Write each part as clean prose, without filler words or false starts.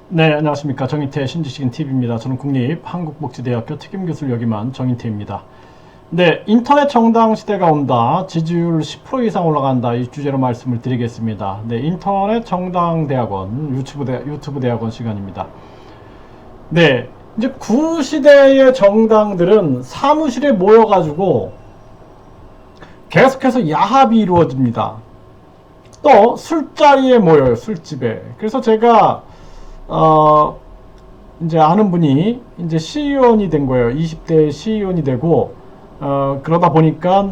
네, 안녕하십니까. 정인태 신지식인 TV입니다. 저는 국립한국복지대학교 특임교수를 역임한 정인태입니다. 네, 인터넷 정당 시대가 온다. 지지율 10% 이상 올라간다. 이 주제로 말씀을 드리겠습니다. 네, 인터넷 정당 대학원, 유튜브 대학원 시간입니다. 네, 이제 구시대의 정당들은 사무실에 모여가지고 계속해서 야합이 이루어집니다. 또 술자리에 모여요, 술집에. 그래서 제가 이제 아는 분이 이제 시의원이 된 거예요. 20대 시의원이 되고, 그러다 보니까,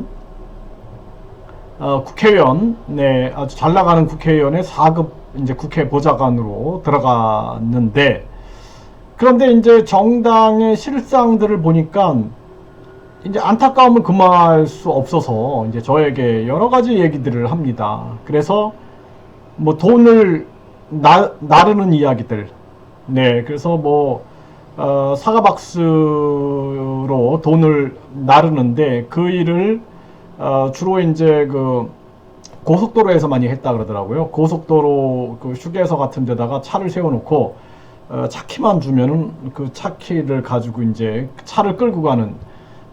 국회의원, 네, 아주 잘 나가는 국회의원의 4급 이제 국회 보좌관으로 들어갔는데, 그런데 이제 정당의 실상들을 보니까, 이제 안타까움을 금할 수 없어서, 이제 저에게 여러 가지 얘기들을 합니다. 그래서, 뭐 돈을 나르는 이야기들. 네, 그래서 뭐 사과박스로 돈을 나르는데 그 일을 주로 이제 그 고속도로에서 많이 했다 그러더라고요. 고속도로 그 휴게소 같은 데다가 차를 세워놓고 차키만 주면은 그 차키를 가지고 이제 차를 끌고 가는.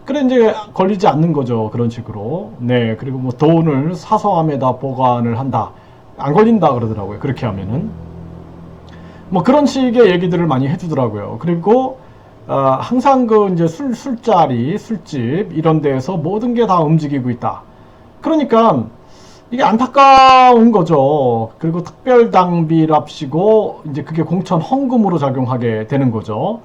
그래 이제 걸리지 않는 거죠. 그런 식으로. 네, 그리고 뭐 돈을 사서함에다 보관을 한다. 안 걸린다 그러더라고요. 그렇게 하면은. 뭐 그런 식의 얘기들을 많이 해주더라고요. 그리고 항상 그 이제 술자리, 술집 이런 데에서 모든 게 다 움직이고 있다. 그러니까 이게 안타까운 거죠. 그리고 특별당비랍시고 이제 그게 공천 헌금으로 작용하게 되는 거죠.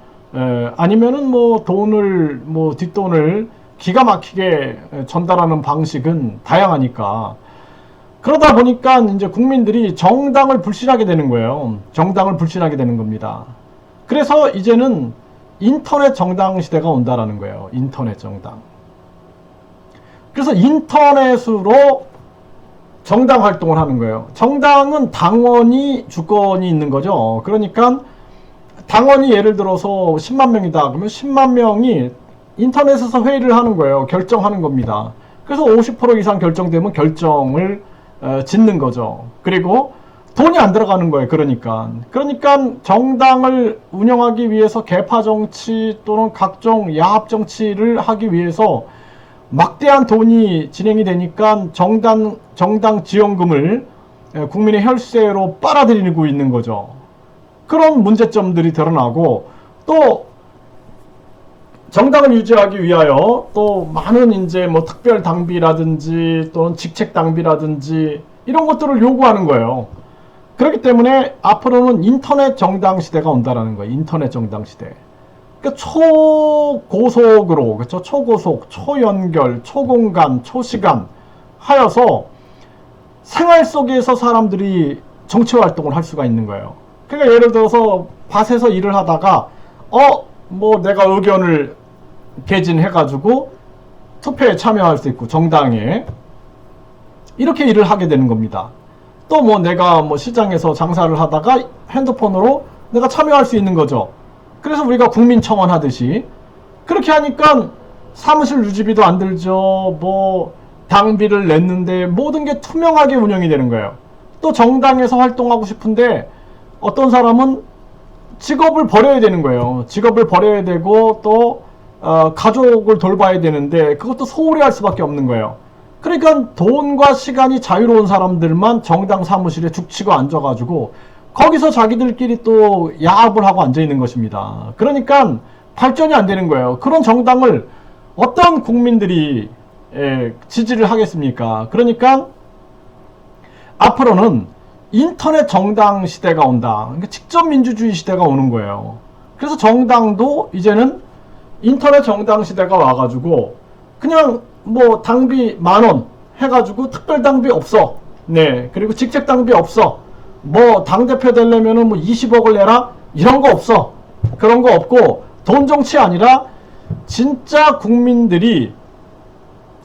아니면은 뭐 돈을 뭐 뒷돈을 기가 막히게 전달하는 방식은 다양하니까. 그러다 보니까 이제 국민들이 정당을 불신하게 되는 거예요. 정당을 불신하게 되는 겁니다. 그래서 이제는 인터넷 정당 시대가 온다라는 거예요. 인터넷 정당. 그래서 인터넷으로 정당 활동을 하는 거예요. 정당은 당원이 주권이 있는 거죠. 그러니까 당원이 예를 들어서 10만 명이다. 그러면 10만 명이 인터넷에서 회의를 하는 거예요. 결정하는 겁니다. 그래서 50% 이상 결정되면 결정을 짓는 거죠. 그리고 돈이 안 들어가는 거예요. 그러니까 정당을 운영하기 위해서 개파 정치 또는 각종 야합 정치를 하기 위해서 막대한 돈이 진행이 되니까 정당 지원금을 국민의 혈세로 빨아들이고 있는 거죠. 그런 문제점들이 드러나고, 또 정당을 유지하기 위하여 또 많은 이제 뭐 특별 당비라든지 또는 직책 당비라든지 이런 것들을 요구하는 거예요. 그렇기 때문에 앞으로는 인터넷 정당 시대가 온다라는 거예요. 인터넷 정당 시대. 그러니까 초고속으로, 그렇죠? 초고속, 초연결, 초공간, 초시간 하여서 생활 속에서 사람들이 정치 활동을 할 수가 있는 거예요. 그러니까 예를 들어서 밭에서 일을 하다가 뭐 내가 의견을 개진해가지고 투표에 참여할 수 있고, 정당에 이렇게 일을 하게 되는 겁니다. 또 뭐 내가 뭐 시장에서 장사를 하다가 핸드폰으로 내가 참여할 수 있는 거죠. 그래서 우리가 국민청원 하듯이 그렇게 하니까 사무실 유지비도 안 들죠. 뭐 당비를 냈는데 모든 게 투명하게 운영이 되는 거예요. 또 정당에서 활동하고 싶은데 어떤 사람은 직업을 버려야 되는 거예요. 직업을 버려야 되고 또 가족을 돌봐야 되는데 그것도 소홀히 할 수밖에 없는 거예요. 그러니까 돈과 시간이 자유로운 사람들만 정당 사무실에 죽치고 앉아가지고 거기서 자기들끼리 또 야합을 하고 앉아있는 것입니다. 그러니까 발전이 안 되는 거예요. 그런 정당을 어떤 국민들이 지지를 하겠습니까? 그러니까 앞으로는 인터넷 정당 시대가 온다. 그러니까 직접 민주주의 시대가 오는 거예요. 그래서 정당도 이제는 인터넷 정당 시대가 와가지고 그냥 뭐 당비 10,000원 해가지고 특별 당비 없어. 네, 그리고 직책 당비 없어. 뭐 당대표 되려면은 뭐 20억을 내라 이런 거 없어. 그런 거 없고 돈 정치 아니라 진짜 국민들이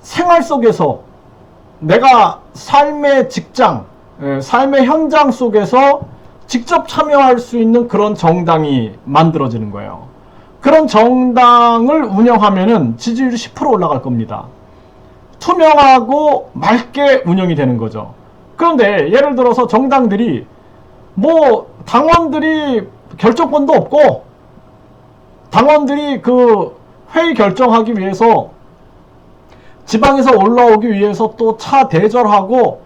생활 속에서 내가 삶의 직장, 삶의 현장 속에서 직접 참여할 수 있는 그런 정당이 만들어지는 거예요. 그런 정당을 운영하면은 지지율이 10% 올라갈 겁니다. 투명하고 맑게 운영이 되는 거죠. 그런데 예를 들어서 정당들이 뭐 당원들이 결정권도 없고 당원들이 그 회의 결정하기 위해서 지방에서 올라오기 위해서 또 차 대절하고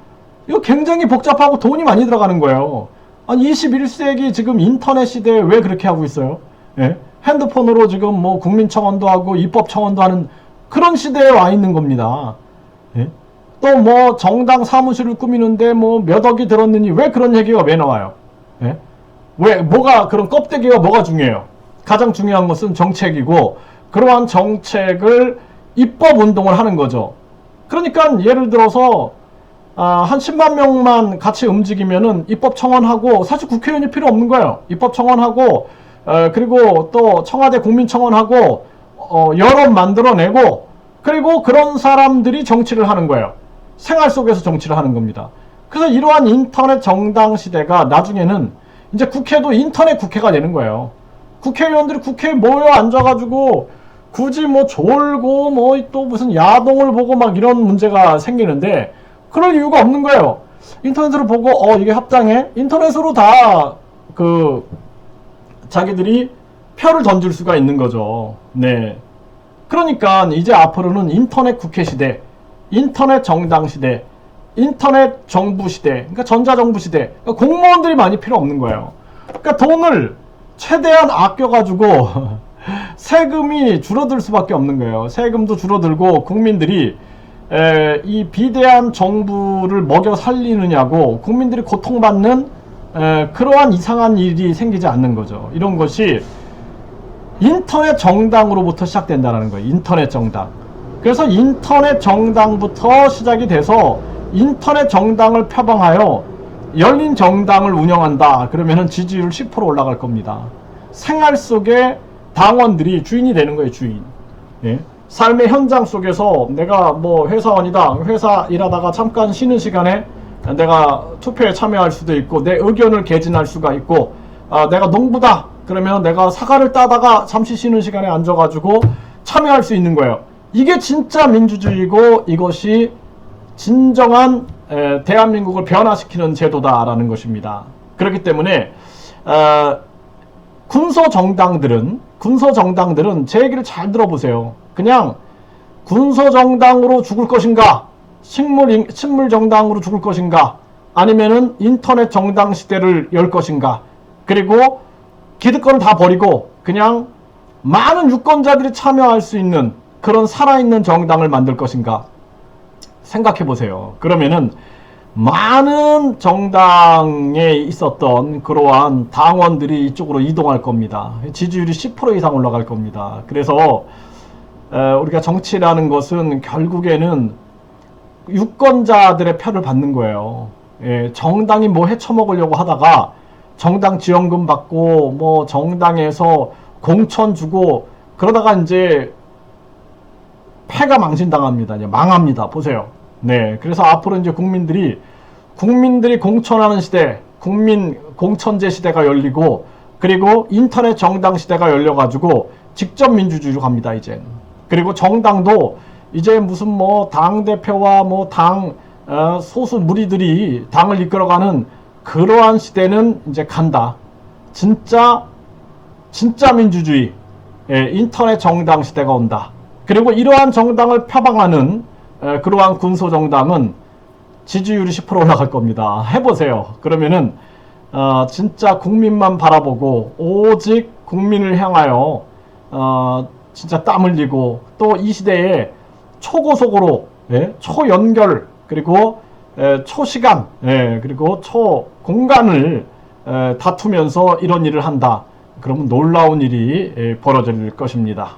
이거 굉장히 복잡하고 돈이 많이 들어가는 거예요. 아니 21세기 지금 인터넷 시대에 왜 그렇게 하고 있어요? 예? 핸드폰으로 지금 뭐 국민청원도 하고 입법청원도 하는 그런 시대에 와 있는 겁니다. 예? 또 뭐 정당 사무실을 꾸미는데 뭐 몇 억이 들었느니 왜 그런 얘기가 왜 나와요? 예? 왜 뭐가 그런 껍데기가 뭐가 중요해요? 가장 중요한 것은 정책이고 그러한 정책을 입법 운동을 하는 거죠. 그러니까 예를 들어서 한 10만 명만 같이 움직이면은 입법 청원하고 사실 국회의원이 필요 없는 거예요. 입법 청원하고 그리고 또 청와대 국민청원하고 여론 만들어내고 그리고 그런 사람들이 정치를 하는 거예요. 생활 속에서 정치를 하는 겁니다. 그래서 이러한 인터넷 정당 시대가 나중에는 이제 국회도 인터넷 국회가 되는 거예요. 국회의원들이 국회에 모여 앉아가지고 굳이 뭐 졸고 뭐 또 무슨 야동을 보고 막 이런 문제가 생기는데 그럴 이유가 없는 거예요. 인터넷으로 보고 이게 합당해? 인터넷으로 다 그 자기들이 표를 던질 수가 있는 거죠. 네. 그러니까 이제 앞으로는 인터넷 국회 시대, 인터넷 정당 시대, 인터넷 정부 시대, 그러니까 전자정부 시대. 그러니까 공무원들이 많이 필요 없는 거예요. 그러니까 돈을 최대한 아껴가지고 세금이 줄어들 수밖에 없는 거예요. 세금도 줄어들고 국민들이 이 비대한 정부를 먹여 살리느냐고 국민들이 고통받는 그러한 이상한 일이 생기지 않는 거죠. 이런 것이 인터넷 정당으로부터 시작된다는 거예요. 인터넷 정당. 그래서 인터넷 정당부터 시작이 돼서 인터넷 정당을 표방하여 열린 정당을 운영한다. 그러면은 지지율 10% 올라갈 겁니다. 생활 속에 당원들이 주인이 되는 거예요. 주인. 예? 삶의 현장 속에서 내가 뭐 회사원이다. 회사 일하다가 잠깐 쉬는 시간에 내가 투표에 참여할 수도 있고 내 의견을 개진할 수가 있고 내가 농부다. 그러면 내가 사과를 따다가 잠시 쉬는 시간에 앉아가지고 참여할 수 있는 거예요. 이게 진짜 민주주의고 이것이 진정한 대한민국을 변화시키는 제도다라는 것입니다. 그렇기 때문에 군소정당들은 제 얘기를 잘 들어보세요. 그냥 군소정당으로 죽을 것인가 식물정당으로 죽을 것인가 아니면은 인터넷 정당 시대를 열 것인가 그리고 기득권을 다 버리고 그냥 많은 유권자들이 참여할 수 있는 그런 살아있는 정당을 만들 것인가 생각해 보세요. 그러면은 많은 정당에 있었던 그러한 당원들이 이쪽으로 이동할 겁니다. 지지율이 10% 이상 올라갈 겁니다. 그래서 우리가 정치라는 것은 결국에는 유권자들의 표를 받는 거예요. 정당이 뭐 헤쳐먹으려고 하다가 정당 지원금 받고 뭐 정당에서 공천 주고 그러다가 이제 패가 망신당합니다. 이제 망합니다. 보세요. 네. 그래서 앞으로 이제 국민들이 공천하는 시대, 국민 공천제 시대가 열리고 그리고 인터넷 정당 시대가 열려가지고 직접 민주주의로 갑니다. 이제. 그리고 정당도 이제 무슨 뭐 당대표와 뭐 당 소수 무리들이 당을 이끌어가는 그러한 시대는 이제 간다. 진짜 민주주의, 인터넷 정당 시대가 온다. 그리고 이러한 정당을 표방하는 그러한 군소정당은 지지율이 10% 올라갈 겁니다. 해보세요. 그러면은 진짜 국민만 바라보고 오직 국민을 향하여 진짜 땀 흘리고 또 이 시대에 초고속으로 초연결 그리고 초시간 그리고 초공간을 다투면서 이런 일을 한다. 그러면 놀라운 일이 벌어질 것입니다.